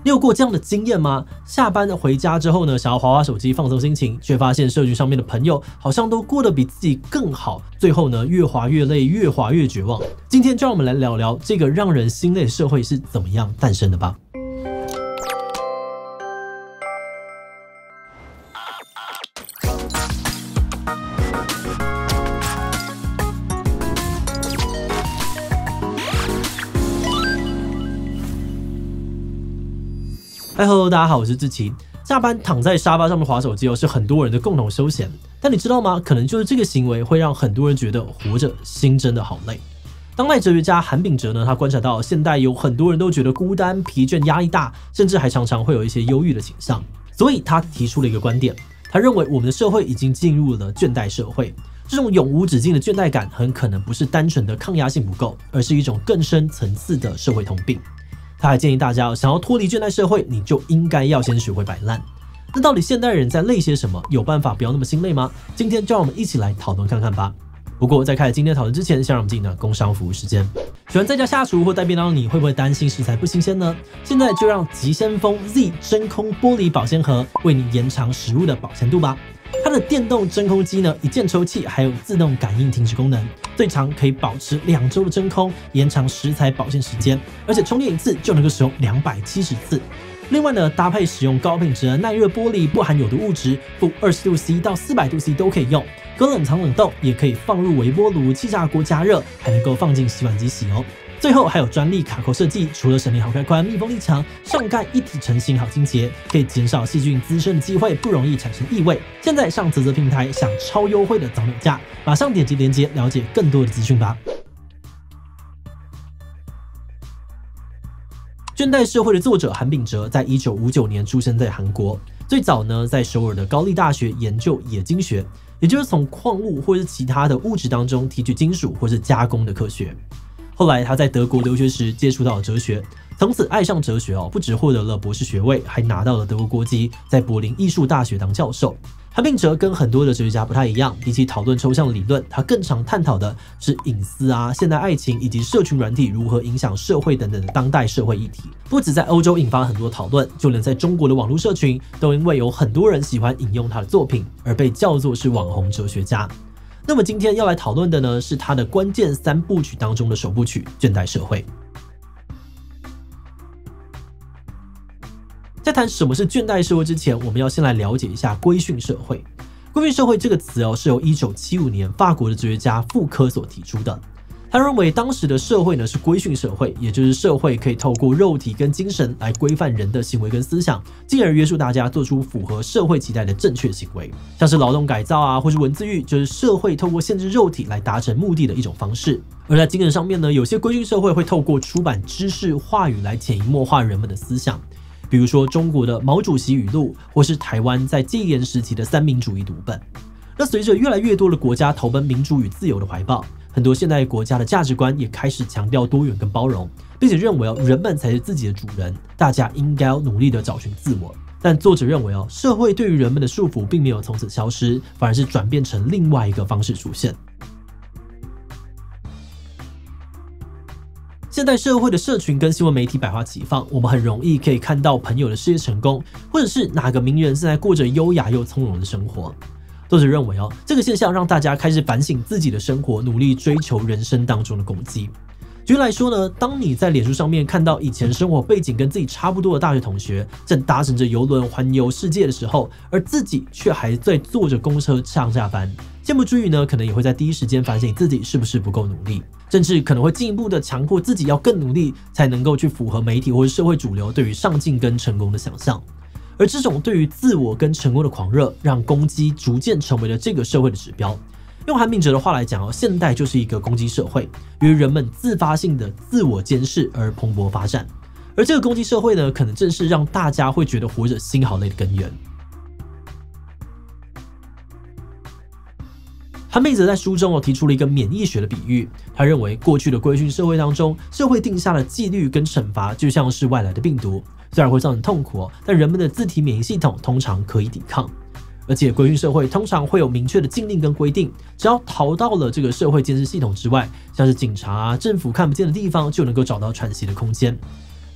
你有过这样的经验吗？下班回家之后呢，想要滑滑手机放松心情，却发现社群上面的朋友好像都过得比自己更好，最后呢，越滑越累，越滑越绝望。今天就让我们来聊聊这个让人心累的社会是怎么样诞生的吧。Hello， 大家好，我是志奇。下班躺在沙发上面滑手机是很多人的共同休闲，但你知道吗？可能就是这个行为会让很多人觉得活着心真的好累。当代哲学家韩炳哲呢，他观察到现代有很多人都觉得孤单、疲倦、压力大，甚至还常常会有一些忧郁的倾向。所以他提出了一个观点，他认为我们的社会已经进入了倦怠社会。这种永无止境的倦怠感很可能不是单纯的抗压性不够，而是一种更深层次的社会通病。他还建议大家，想要脱离倦怠社会，你就应该要先学会摆烂。那到底现代人在累些什么？有办法不要那么心累吗？今天就让我们一起来讨论看看吧。不过在开始今天的讨论之前，先让我们进入工商服务时间。喜欢在家下厨或带便当的你，会不会担心食材不新鲜呢？现在就让极先锋 Z 真空玻璃保鲜盒为你延长食物的保鲜度吧。它的电动真空机呢，一键抽气，还有自动感应停止功能，最长可以保持2周的真空，延长食材保鲜时间，而且充电一次就能够使用270次。另外呢，搭配使用高品质的耐热玻璃，不含有毒物质，负20度C 到400度C 都可以用，隔冷藏冷冻，也可以放入微波炉、气炸锅加热，还能够放进洗碗机洗哦。最后还有专利卡扣设计，除了省力好开关、密封力强，上盖一体成型好清洁，可以减少细菌滋生的机会，不容易产生异味。现在上嘖平台享超优惠的早鸟价，马上点击链接了解更多的资讯吧。倦怠社会的作者韩炳哲在1959年出生在韩国，最早呢在首尔的高丽大学研究冶金学，也就是从矿物或是其他的物质当中提取金属或是加工的科学。后来他在德国留学时接触到了哲学，从此爱上哲学不只获得了博士学位，还拿到了德国国籍，在柏林艺术大学当教授。韩炳哲跟很多的哲学家不太一样，比起讨论抽象理论，他更常探讨的是隐私现代爱情以及社群软体如何影响社会等等的当代社会议题。不止在欧洲引发很多讨论，就连在中国的网络社群都因为有很多人喜欢引用他的作品，而被叫做是网红哲学家。那么今天要来讨论的呢，是他的关键3部曲当中的首部曲《倦怠社会》。在谈什么是倦怠社会之前，我们要先来了解一下规训社会。规训社会这个词是由1975年法国的哲学家傅科所提出的。他认为当时的社会呢是规训社会，也就是社会可以透过肉体跟精神来规范人的行为跟思想，进而约束大家做出符合社会期待的正确行为。像是劳动改造或是文字狱，就是社会透过限制肉体来达成目的的一种方式。而在精神上面呢，有些规训社会会透过出版知识话语来潜移默化人们的思想，比如说中国的毛主席语录，或是台湾在戒严时期的三民主义读本。那随着越来越多的国家投奔民主与自由的怀抱，很多现代国家的价值观也开始强调多元跟包容，并且认为人们才是自己的主人，大家应该要努力的找寻自我。但作者认为社会对于人们的束缚并没有从此消失，反而是转变成另外一个方式出现。现代社会的社群跟新闻媒体百花齐放，我们很容易可以看到朋友的事业成功，或者是哪个名人正在过着优雅又从容的生活。作者认为这个现象让大家开始反省自己的生活，努力追求人生当中的功绩。举例来说呢，当你在脸书上面看到以前生活背景跟自己差不多的大学同学正搭乘着邮轮环游世界的时候，而自己却还在坐着公车上下班，羡慕之余呢，可能也会在第一时间反省自己是不是不够努力，甚至可能会进一步的强迫自己要更努力，才能够去符合媒体或是社会主流对于上进跟成功的想象。而这种对于自我跟成功的狂热，让攻击逐渐成为了这个社会的指标。用韩炳哲的话来讲现代就是一个攻击社会，由于人们自发性的自我监视而蓬勃发展。而这个攻击社会呢，可能正是让大家会觉得活着心好累的根源。韩炳哲在书中提出了一个免疫学的比喻，他认为过去的规训社会当中，社会定下的纪律跟惩罚就像是外来的病毒，虽然会造成痛苦但人们的自体免疫系统通常可以抵抗。而且规训社会通常会有明确的禁令跟规定，只要逃到了这个社会监视系统之外，像是警察政府看不见的地方，就能够找到喘息的空间。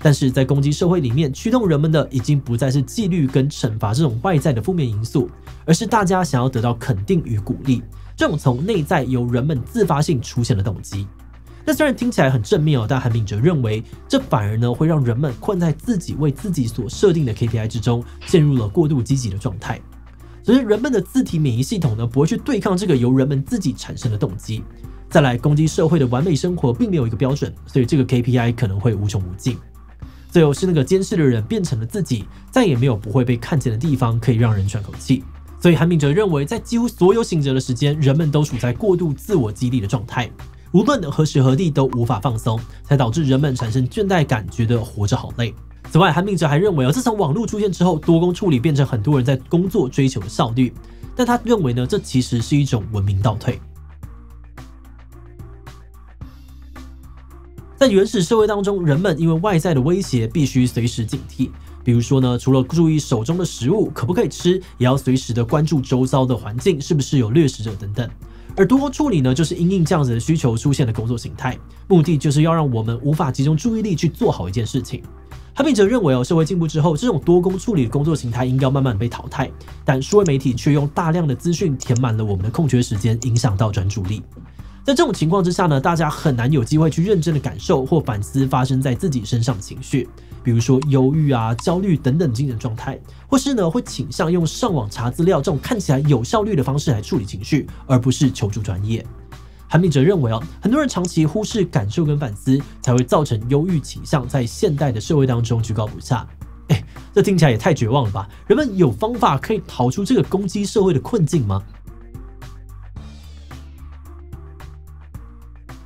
但是在攻击社会里面，驱动人们的已经不再是纪律跟惩罚这种外在的负面因素，而是大家想要得到肯定与鼓励，这种从内在由人们自发性出现的动机。那虽然听起来很正面但韩炳哲认为，这反而呢会让人们困在自己为自己所设定的 KPI 之中，陷入了过度积极的状态。只是人们的自体免疫系统呢不会去对抗这个由人们自己产生的动机。再来，攻击社会的完美生活并没有一个标准，所以这个 KPI 可能会无穷无尽。最后是那个监视的人变成了自己，再也没有不会被看见的地方可以让人喘口气。所以韩炳哲认为，在几乎所有醒着的时间，人们都处在过度自我激励的状态，无论何时何地都无法放松，才导致人们产生倦怠感，觉得活着好累。此外，韩炳哲还认为自从网络出现之后，多工处理变成很多人在工作追求的效率，但他认为呢，这其实是一种文明倒退。在原始社会当中，人们因为外在的威胁必须随时警惕，比如说呢，除了注意手中的食物可不可以吃，也要随时的关注周遭的环境是不是有掠食者等等。而多工处理呢，就是因应这样子的需求出现的工作形态，目的就是要让我们无法集中注意力去做好一件事情。韩炳哲认为社会进步之后，这种多工处理的工作形态应该慢慢被淘汰，但数位媒体却用大量的资讯填满了我们的空缺时间，影响到专注力。在这种情况之下呢，大家很难有机会去认真的感受或反思发生在自己身上的情绪，比如说忧郁焦虑等等精神状态，或是呢会倾向用上网查资料这种看起来有效率的方式来处理情绪，而不是求助专业。韩炳哲认为很多人长期忽视感受跟反思，才会造成忧郁倾向在现代的社会当中居高不下。这听起来也太绝望了吧？人们有方法可以逃出这个攻击社会的困境吗？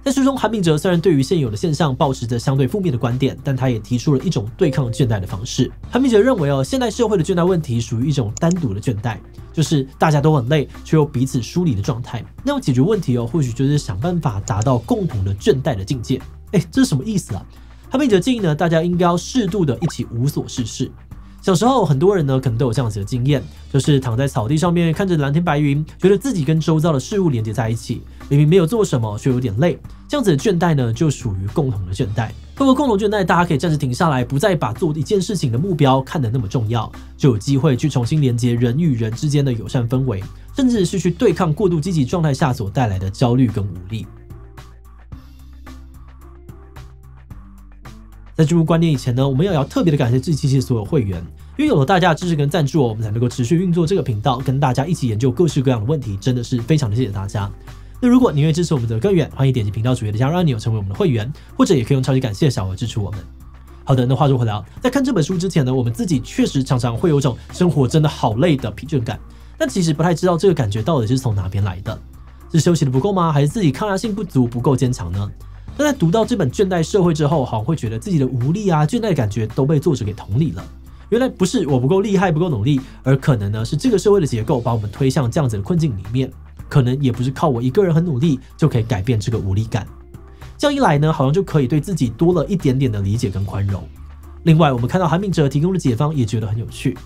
在书中，韩炳哲虽然对于现有的现象抱持着相对负面的观点，但他也提出了一种对抗倦怠的方式。韩炳哲认为现代社会的倦怠问题属于一种单独的倦怠，就是大家都很累，却又彼此疏离的状态。那种解决问题或许就是想办法达到共同的倦怠的境界。这是什么意思啊？韩炳哲建议呢，大家应该要适度的一起无所事事。小时候，很多人呢可能都有这样子的经验，就是躺在草地上面看着蓝天白云，觉得自己跟周遭的事物连接在一起，明明没有做什么，却有点累。这样子的倦怠呢，就属于共同的倦怠。透过共同倦怠，大家可以暂时停下来，不再把做一件事情的目标看得那么重要，就有机会去重新连接人与人之间的友善氛围，甚至是去对抗过度积极状态下所带来的焦虑跟无力。在进入观念以前呢，我们也要特别的感谢志祺所有会员，因为有了大家的支持跟赞助，我们才能够持续运作这个频道，跟大家一起研究各式各样的问题，真的是非常的谢谢大家。那如果你愿意支持我们的更远，欢迎点击频道主页的加入按钮成为我们的会员，或者也可以用超级感谢小额支持我们。好的，那话说回来，在看这本书之前呢，我们自己确实常常会有种生活真的好累的疲倦感，但其实不太知道这个感觉到底是从哪边来的，是休息的不够吗？还是自己抗压性不足不够坚强呢？但在读到这本《倦怠社会》之后，好像会觉得自己的无力倦怠的感觉都被作者给同理了。原来不是我不够厉害不够努力，而可能呢是这个社会的结构把我们推向这样子的困境里面，可能也不是靠我一个人很努力就可以改变这个无力感。这样一来呢，好像就可以对自己多了一点点的理解跟宽容。另外，我们看到韩炳哲提供的解方也觉得很有趣。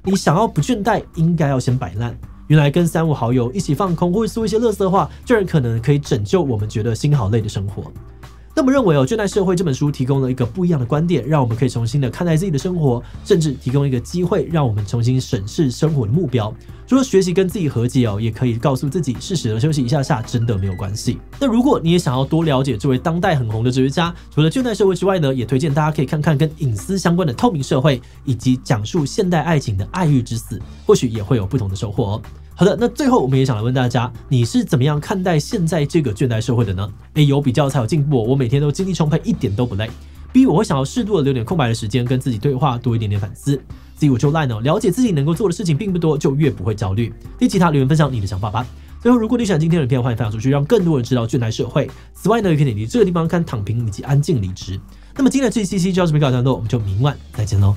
你想要不倦怠，应该要先摆烂。原来跟3、5好友一起放空，或者说一些垃圾话，居然可能可以拯救我们觉得心好累的生活。那么认为《倦怠社会》这本书提供了一个不一样的观点，让我们可以重新的看待自己的生活，甚至提供一个机会，让我们重新审视生活的目标。除了学习跟自己和解也可以告诉自己适时的休息一下下，真的没有关系。那如果你也想要多了解这位当代很红的哲学家，除了《倦怠社会》之外呢，也推荐大家可以看看跟隐私相关的《透明社会》，以及讲述现代爱情的《爱欲之死》，或许也会有不同的收获哦。好的，那最后我们也想来问大家，你是怎么样看待现在这个倦怠社会的呢？有比较才有进步我每天都精力充沛，一点都不累。B 我会想要适度的留点空白的时间跟自己对话，多一点点反思。C 我就烂了解自己能够做的事情并不多，就越不会焦虑。第其他留言分享你的想法吧。最后，如果你喜欢今天的影片，欢迎分享出去，让更多人知道倦怠社会。此外呢，也可以点击这个地方看躺平以及安静离职。那么今天的这期就到这边告一段落，我们就明晚再见喽。